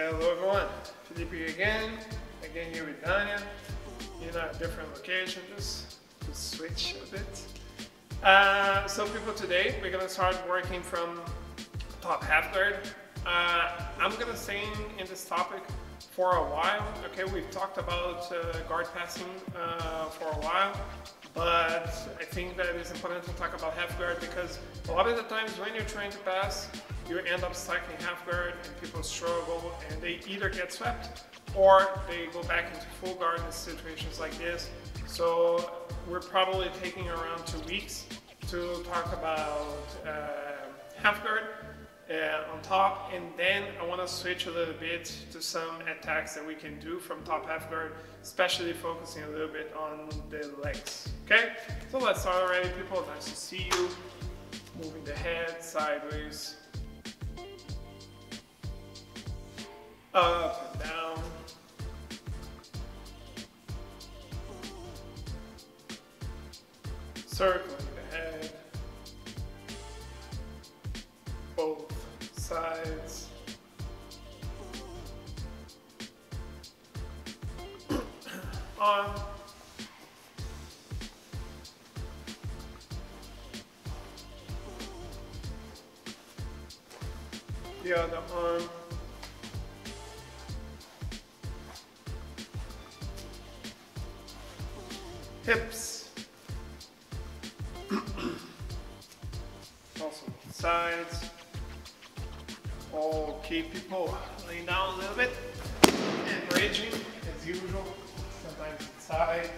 Hello everyone, Felipe again here with Dania in a different location, just to switch a bit. So people, today we're gonna start working from top half guard. I'm gonna stay in this topic for a while. Okay, we've talked about guard passing for a while, but I think that it's important to talk about half guard because a lot of the times when you're trying to pass, you end up stuck in half guard and people struggle and they either get swept or they go back into full guard in situations like this. So we're probably taking around 2 weeks to talk about half guard on top, and then I want to switch a little bit to some attacks that we can do from top half guard, especially focusing a little bit on the legs. Okay, so let's start already, people. Nice to see you. Moving the head sideways, up and down, circling the head, both sides, on, the other arm, hips, also sides. Okay, people, laying down a little bit and bridging as usual, sometimes inside,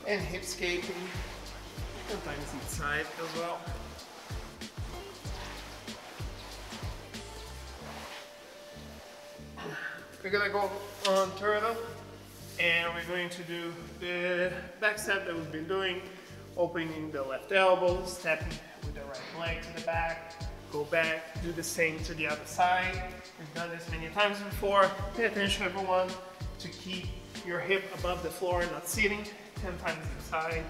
and hip scaping, sometimes inside as well. We're gonna go on turtle, and we're going to do the back step that we've been doing, opening the left elbow, stepping with the right leg to the back, go back, do the same to the other side. We've done this many times before. Pay attention, everyone, to keep your hip above the floor, not sitting, 10 times inside.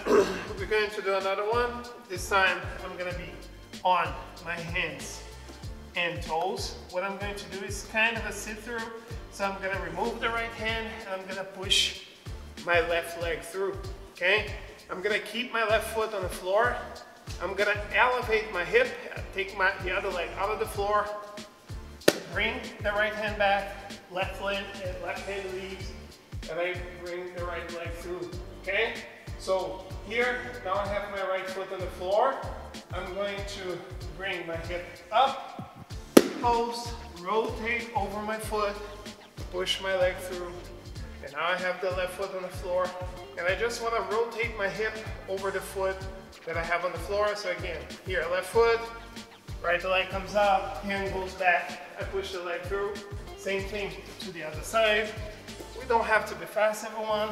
We're going to do another one. This time I'm gonna be on my hands and toes. What I'm going to do is kind of a sit-through. So I'm gonna remove the right hand and I'm gonna push my left leg through, okay? I'm gonna keep my left foot on the floor. I'm gonna elevate my hip, take the other leg out of the floor, bring the right hand back, left hand leaves, and I bring the right leg through, okay? So here, now I have my right foot on the floor. I'm going to bring my hip up, post, rotate over my foot, push my leg through, and now I have the left foot on the floor, and I just want to rotate my hip over the foot that I have on the floor. So again, here, left foot, right leg comes up, hand goes back, I push the leg through. Same thing to the other side. We don't have to be fast, everyone,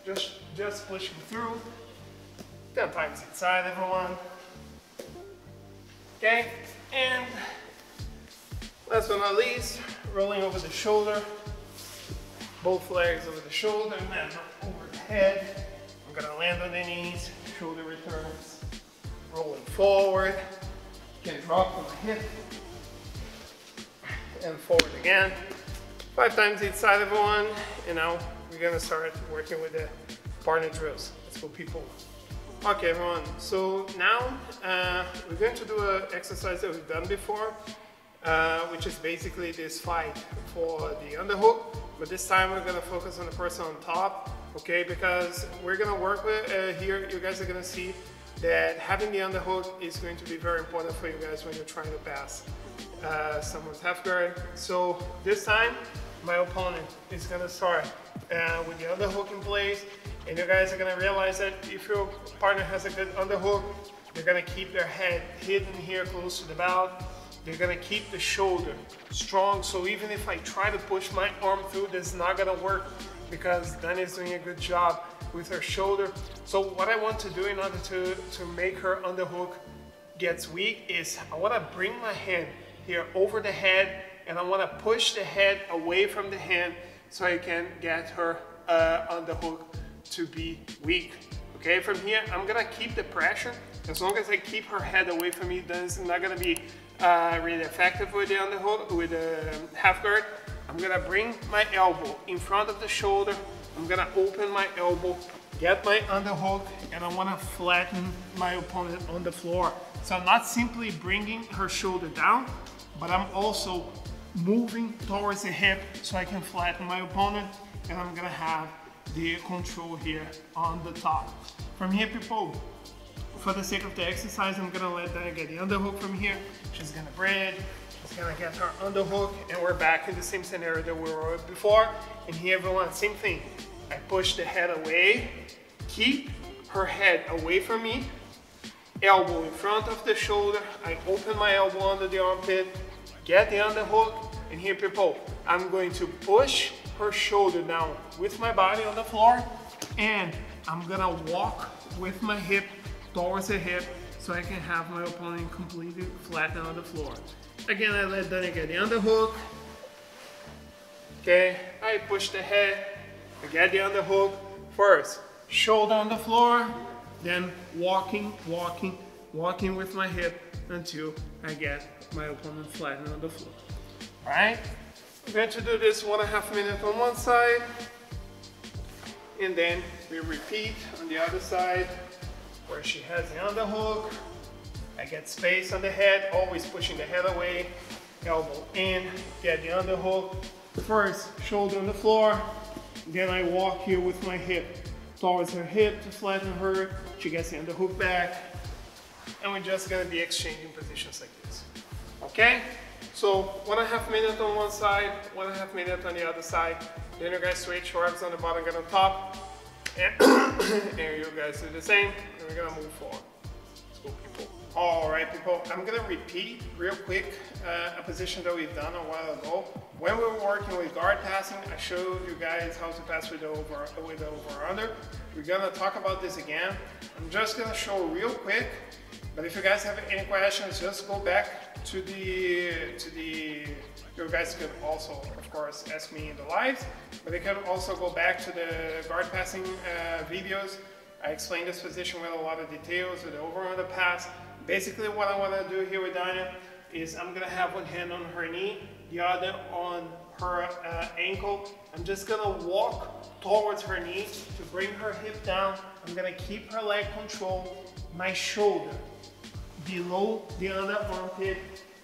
just pushing through. 10 times inside, everyone. Okay, and last but not least, rolling over the shoulder, both legs over the shoulder, land over the head. I'm gonna land on the knees, shoulder returns, rolling forward. You can drop on the hip and forward again. 5 times each side, everyone. And now we're gonna start working with the partner drills. Let's go, people. Okay, everyone. So now we're going to do an exercise that we've done before, which is basically this fight for the underhook, but this time we're gonna focus on the person on top, okay? Because we're gonna work with here, you guys are gonna see that having the underhook is going to be very important for you guys when you're trying to pass someone's half guard. So this time, my opponent is gonna start with the underhook in place, and you guys are gonna realize that if your partner has a good underhook, they're gonna keep their head hidden here close to the belt. They're gonna keep the shoulder strong, so even if I try to push my arm through, this is not gonna work because Dani's doing a good job with her shoulder. So what I want to do in order to make her underhook gets weak is I wanna bring my hand here over the head, and I wanna push the head away from the hand so I can get her underhook to be weak. Okay, from here, I'm gonna keep the pressure. As long as I keep her head away from me, then it's not gonna be really effective with the underhook, with the half guard. I'm gonna bring my elbow in front of the shoulder. I'm gonna open my elbow, get my underhook, and I wanna flatten my opponent on the floor. So I'm not simply bringing her shoulder down, but I'm also moving towards the hip so I can flatten my opponent, and I'm gonna have the control here on the top. From here, people, for the sake of the exercise, I'm gonna let Dana get the underhook from here. She's gonna bridge, she's gonna get her underhook, and we're back in the same scenario that we were before. And here, everyone, same thing. I push the head away, keep her head away from me, elbow in front of the shoulder. I open my elbow under the armpit, get the underhook, and here, people, I'm going to push her shoulder down with my body on the floor, and I'm gonna walk with my hip towards the hip so I can have my opponent completely flattened on the floor. Again, I let Dana get the underhook. Okay, I push the head, I get the underhook. First, shoulder on the floor, then walking with my hip until I get my opponent flattened on the floor. All right? I'm going to do this 1.5 minutes on one side, and then we repeat on the other side where she has the underhook. I get space on the head, always pushing the head away, elbow in, get the underhook. First, shoulder on the floor, then I walk here with my hip towards her hip to flatten her. She gets the underhook back, and we're just gonna be exchanging positions like this. Okay? So 1.5 minutes on one side, 1.5 minutes on the other side. Then you guys switch, arms on the bottom, get on top. And you guys do the same, and we're gonna move forward. Let's go, people. All right, people, I'm gonna repeat real quick a position that we've done a while ago. When we were working with guard passing, I showed you guys how to pass with the over under. We're gonna talk about this again. I'm just gonna show real quick, but if you guys have any questions, just go back to the, you guys could also, of course, ask me in the lives, but you can also go back to the guard passing videos. I explained this position with a lot of details, with the over under pass. Basically, what I want to do here with Dinah is I'm going to have one hand on her knee, the other on her ankle. I'm just going to walk towards her knee to bring her hip down. I'm going to keep her leg controlled, my shoulder below the under armpit,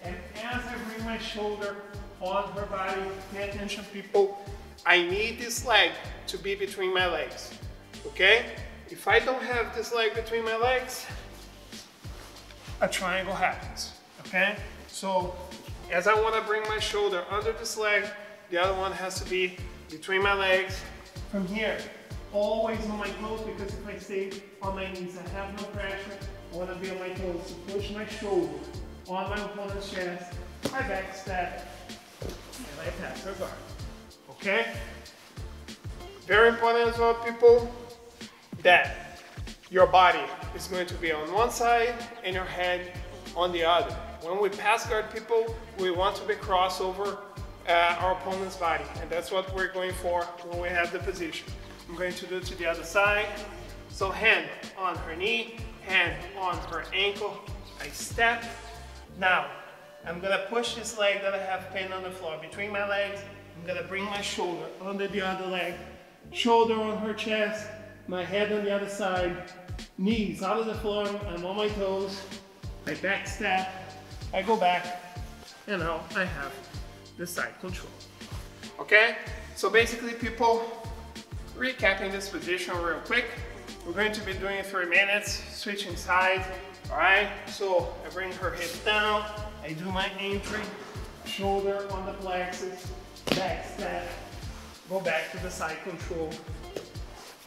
and as I bring my shoulder on her body, pay attention, people, I need this leg to be between my legs, okay? If I don't have this leg between my legs, a triangle happens, okay? So as I want to bring my shoulder under this leg, the other one has to be between my legs. From here, always on my toes, because if I stay on my knees, I have no pressure. I want to be on my toes to push my shoulder on my opponent's chest. I back step, and I pass her guard, okay? Very important as well, people, that your body is going to be on one side and your head on the other. When we pass guard, people, we want to be crossover our opponent's body, and that's what we're going for when we have the position. I'm going to do it to the other side. So hand on her knee, hand on her ankle, I step. Now, I'm gonna push this leg that I have pinned on the floor between my legs. I'm gonna bring my shoulder under the other leg, shoulder on her chest, my head on the other side, knees out of the floor, I'm on my toes, I back step, I go back, and now I have the side control. Okay? So basically, people, recapping this position real quick, we're going to be doing 3 minutes, switching sides, all right? So I bring her hip down, I do my entry, shoulder on the plexus, back step, go back to the side control,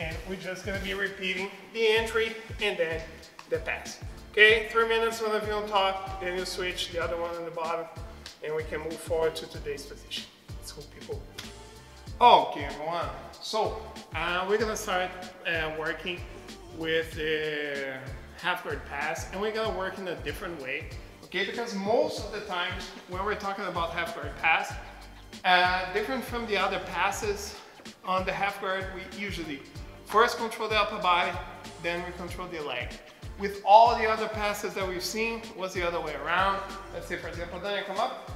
and we're just gonna be repeating the entry and then the pass. Okay, 3 minutes, one of you on top, then you switch the other one on the bottom, and we can move forward to today's position. Let's go, people. Okay, everyone. So we're gonna start working with the half guard pass, and we're gonna work in a different way. Okay, because most of the times when we're talking about half guard pass, different from the other passes on the half guard, we usually first control the upper body, then we control the leg. With all the other passes that we've seen, was the other way around. Let's say, for example, Dania come up.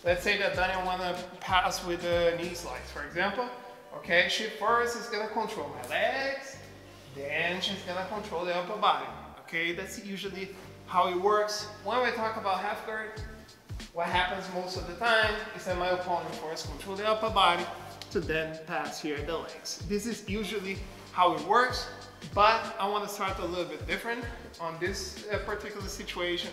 Let's say that Dania wanna pass with the knee slice, for example. Okay, she first is gonna control my legs, then she's gonna control the upper body. Okay, that's usually how it works. When we talk about half guard, what happens most of the time is that my opponent first control the upper body to then pass here the legs. This is usually how it works, but I want to start a little bit different on this particular situation.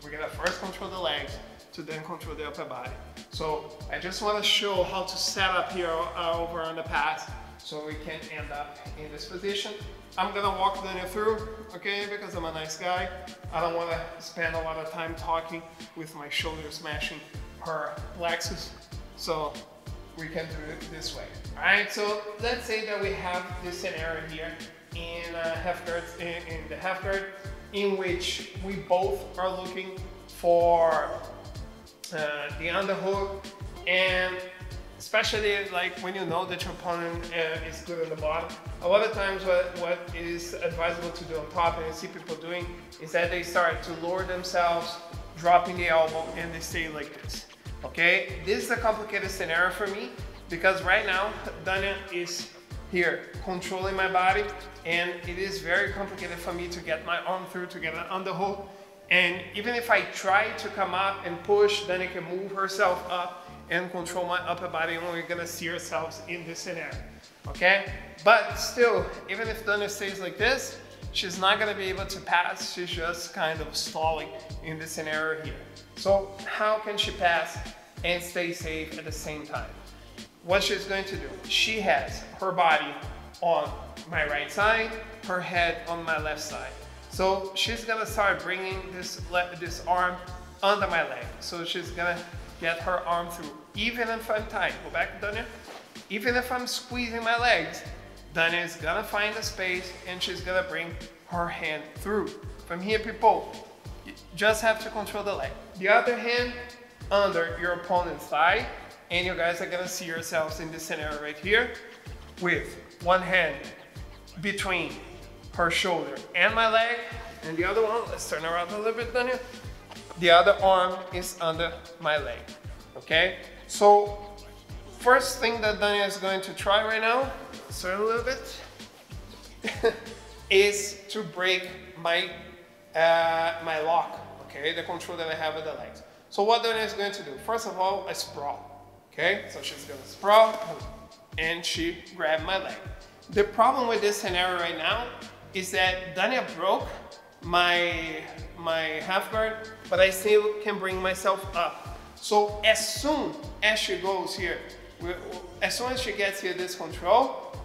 We're gonna first control the legs to then control the upper body. So I just want to show how to set up here over on the pass so we can end up in this position. I'm gonna walk Dania through, okay, because I'm a nice guy. I don't want to spend a lot of time talking with my shoulder smashing her plexus. So we can do it this way. All right, so let's say that we have this scenario here in half guard, in the half guard, in which we both are looking for the underhook, and especially like when you know that your opponent is good on the bottom. A lot of times what is advisable to do on top, and I see people doing, is that they start to lower themselves, dropping the elbow, and they stay like this. Okay, this is a complicated scenario for me because right now Dania is here controlling my body, and it is very complicated for me to get my arm through to get an underhook. And even if I try to come up and push, Dania can move herself up and control my upper body, and we're gonna see ourselves in this scenario, okay? But still, even if Dania stays like this, she's not gonna be able to pass. She's just kind of stalling in this scenario here. So how can she pass and stay safe at the same time? What she's going to do, she has her body on my right side, her head on my left side. So she's gonna start bringing this arm under my leg. So she's gonna get her arm through. Even if I'm tight, go back to Dania. Even if I'm squeezing my legs, Dania is gonna find a space and she's gonna bring her hand through. From here, people, you just have to control the leg. The other hand under your opponent's thigh, and you guys are gonna see yourselves in this scenario right here with one hand between her shoulder and my leg, and the other one, let's turn around a little bit, Dania. The other arm is under my leg, okay? So first thing that Dania is going to try right now, turn a little bit, is to break my my lock, okay? The control that I have with the legs. So what Dania is going to do, first of all, I sprawl, okay? So she's gonna sprawl, and she grabbed my leg. The problem with this scenario right now is that Dania broke my half guard, but I still can bring myself up. So as soon as she goes here, as soon as she gets here this control,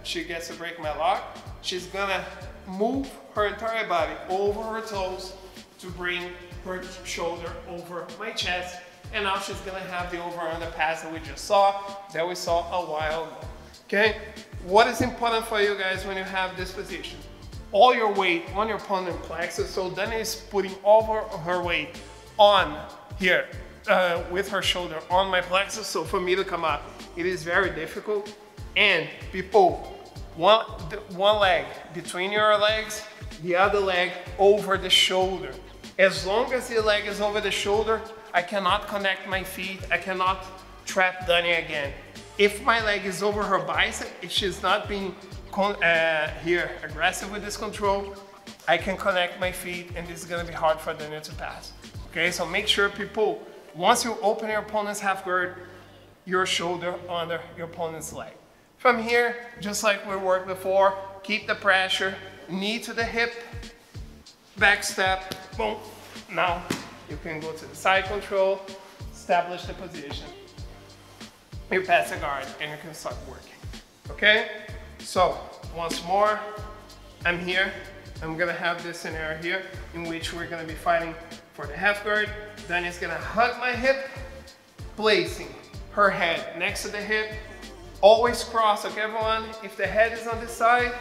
she gets to break my lock, she's gonna move her entire body over her toes to bring her shoulder over my chest, and now she's gonna have the over-under pass that we just saw, that we saw a while ago. Okay, what is important for you guys when you have this position? All your weight on your opponent plexus, so Dania is putting all her weight on here with her shoulder on my plexus, so for me to come up, it is very difficult. And people, one leg between your legs, the other leg over the shoulder. As long as the leg is over the shoulder, I cannot connect my feet, I cannot trap Dania again. If my leg is over her bicep, if she's not being here aggressive with this control, I can connect my feet, and this is gonna be hard for Dania to pass. Okay, so make sure, people, once you open your opponent's half guard, your shoulder under your opponent's leg. From here, just like we worked before, keep the pressure, knee to the hip, back step, boom. Now you can go to the side control, establish the position. You pass the guard and you can start working, okay? So once more, I'm here. I'm gonna have this scenario here in which we're gonna be fighting for the half guard. Dania's gonna hug my hip, placing her head next to the hip. Always cross, okay everyone? If the head is on this side,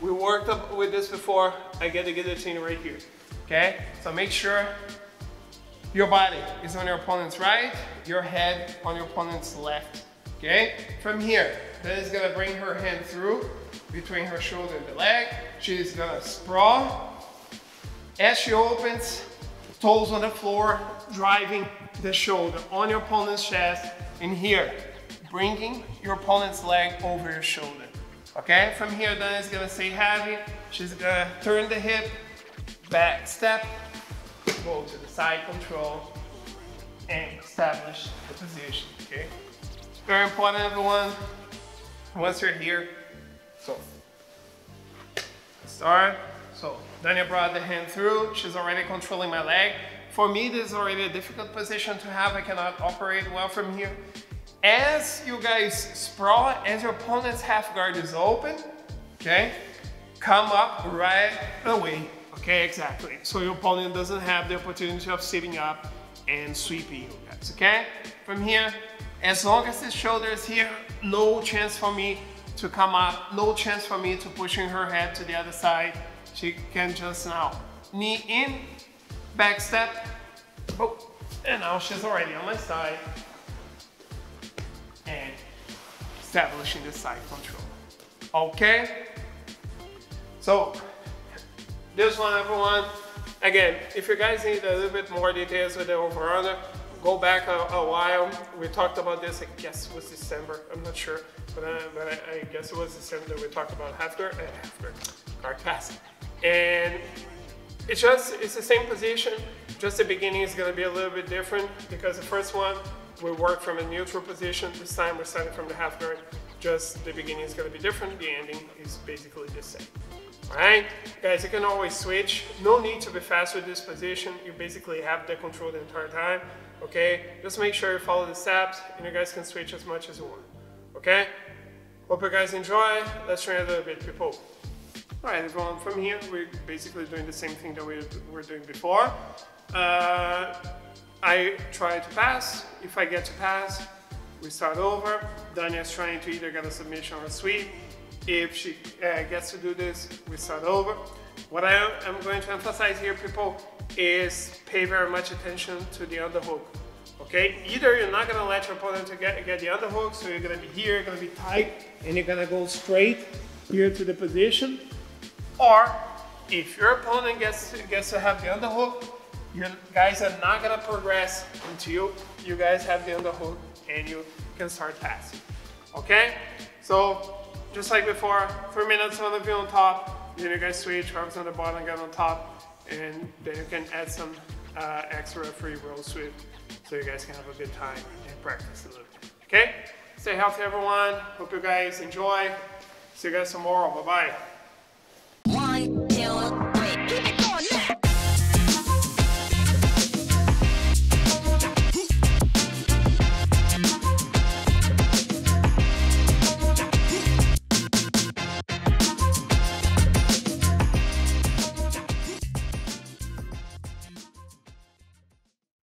we worked up with this before, I get the guillotine right here, okay? So make sure your body is on your opponent's right, your head on your opponent's left, okay? From here, Then is gonna bring her hand through between her shoulder and the leg. She's gonna sprawl. As she opens, toes on the floor, driving the shoulder on your opponent's chest. And here, bringing your opponent's leg over your shoulder. Okay, from here, then it's gonna stay heavy. She's gonna turn the hip, back step, go to the side control, and establish the position, okay? Very important, everyone. Once you're here, so start. So Dania brought the hand through. She's already controlling my leg. For me, this is already a difficult position to have. I cannot operate well from here. As you guys sprawl, as your opponent's half guard is open, okay, come up right away. Okay, exactly. So your opponent doesn't have the opportunity of sitting up and sweeping you guys, okay? From here, as long as the shoulder is here, no chance for me to come up, no chance for me to pushing her head to the other side. She can just now knee in, back step, oh, and now she's already on my side. And establishing the side control. Okay? So, this one, everyone. Again, if you guys need a little bit more details with the over-under, go back a while. We talked about this, I guess it was December, I'm not sure, but I guess it was December that we talked about half guard class. And it's the same position, just the beginning is gonna be a little bit different because the first one, we work from a neutral position. This time we're starting from the half guard. Just the beginning is gonna be different, the ending is basically the same. All right, guys, you can always switch. No need to be fast with this position. You basically have the control the entire time, okay? Just make sure you follow the steps and you guys can switch as much as you want, okay? Hope you guys enjoy. Let's train a little bit, people. All right, everyone, from here, we're basically doing the same thing that we were doing before. I try to pass. If I get to pass, we start over. Dania's trying to either get a submission or a sweep. If she gets to do this, we start over. What I am going to emphasize here, people, is pay very much attention to the underhook. Okay? Either you're not gonna let your opponent to get the underhook, so you're gonna be here, you're gonna be tight, and you're gonna go straight here to the position. Or if your opponent gets to have the underhook, you guys are not gonna progress until you guys have the underhook and you can start passing. Okay? So just like before, 3 minutes on the view on top, then you guys switch, arms on the bottom, get on top, and then you can add some extra free roll sweep so you guys can have a good time and practice a little bit. Okay? Stay healthy, everyone. Hope you guys enjoy. See you guys tomorrow. Bye-bye.